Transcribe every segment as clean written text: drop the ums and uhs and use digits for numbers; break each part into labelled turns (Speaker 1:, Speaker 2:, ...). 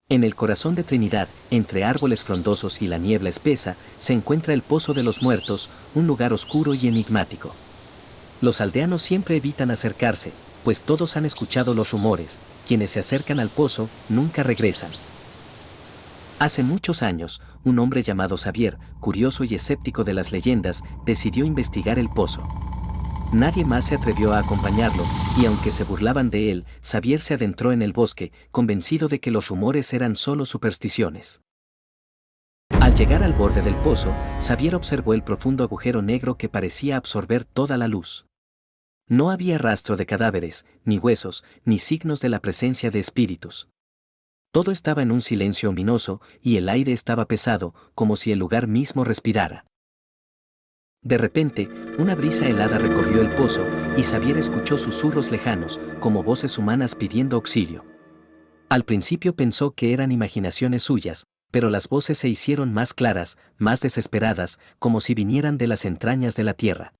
Speaker 1: En el corazón de Trinidad, entre árboles frondosos y la niebla espesa, se encuentra el Pozo de los Muertos, un lugar oscuro y enigmático. Los aldeanos siempre evitan acercarse, pues todos han escuchado los rumores, quienes se acercan al pozo nunca regresan. Hace muchos años, un hombre llamado Xavier, curioso y escéptico de las leyendas, decidió investigar el pozo. Nadie más se atrevió a acompañarlo, y aunque se burlaban de él, Xavier se adentró en el bosque, convencido de que los rumores eran solo supersticiones. Al llegar al borde del pozo, Xavier observó el profundo agujero negro que parecía absorber toda la luz. No había rastro de cadáveres, ni huesos, ni signos de la presencia de espíritus. Todo estaba en un silencio ominoso, y el aire estaba pesado, como si el lugar mismo respirara. De repente, una brisa helada recorrió el pozo, y Xavier escuchó susurros lejanos, como voces humanas pidiendo auxilio. Al principio pensó que eran imaginaciones suyas, pero las voces se hicieron más claras, más desesperadas, como si vinieran de las entrañas de la tierra.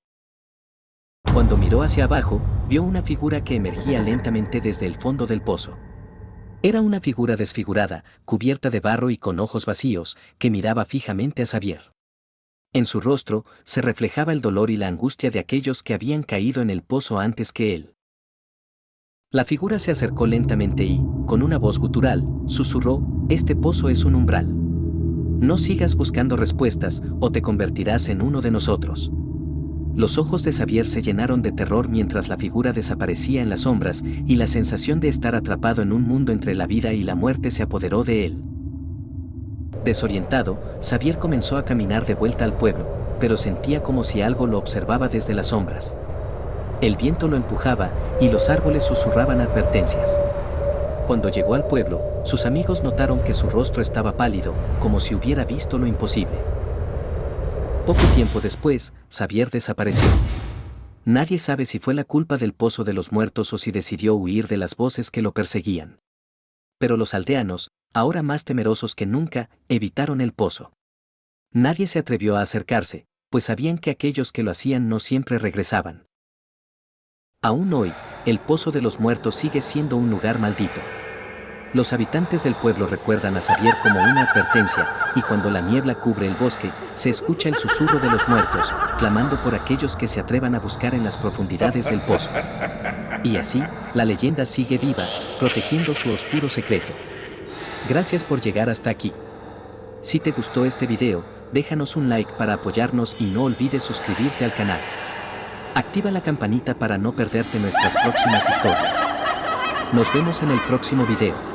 Speaker 1: Cuando miró hacia abajo, vio una figura que emergía lentamente desde el fondo del pozo. Era una figura desfigurada, cubierta de barro y con ojos vacíos, que miraba fijamente a Xavier. En su rostro se reflejaba el dolor y la angustia de aquellos que habían caído en el pozo antes que él. La figura se acercó lentamente y, con una voz gutural, susurró: «Este pozo es un umbral. No sigas buscando respuestas, o te convertirás en uno de nosotros». Los ojos de Xavier se llenaron de terror mientras la figura desaparecía en las sombras, y la sensación de estar atrapado en un mundo entre la vida y la muerte se apoderó de él. Desorientado, Xavier comenzó a caminar de vuelta al pueblo, pero sentía como si algo lo observaba desde las sombras. El viento lo empujaba, y los árboles susurraban advertencias. Cuando llegó al pueblo, sus amigos notaron que su rostro estaba pálido, como si hubiera visto lo imposible. Poco tiempo después, Xavier desapareció. Nadie sabe si fue la culpa del Pozo de los Muertos o si decidió huir de las voces que lo perseguían. Pero los aldeanos, ahora más temerosos que nunca, evitaron el pozo. Nadie se atrevió a acercarse, pues sabían que aquellos que lo hacían no siempre regresaban. Aún hoy, el Pozo de los Muertos sigue siendo un lugar maldito. Los habitantes del pueblo recuerdan a Xavier como una advertencia, y cuando la niebla cubre el bosque, se escucha el susurro de los muertos, clamando por aquellos que se atrevan a buscar en las profundidades del pozo. Y así, la leyenda sigue viva, protegiendo su oscuro secreto. Gracias por llegar hasta aquí. Si te gustó este video, déjanos un like para apoyarnos y no olvides suscribirte al canal. Activa la campanita para no perderte nuestras próximas historias. Nos vemos en el próximo video.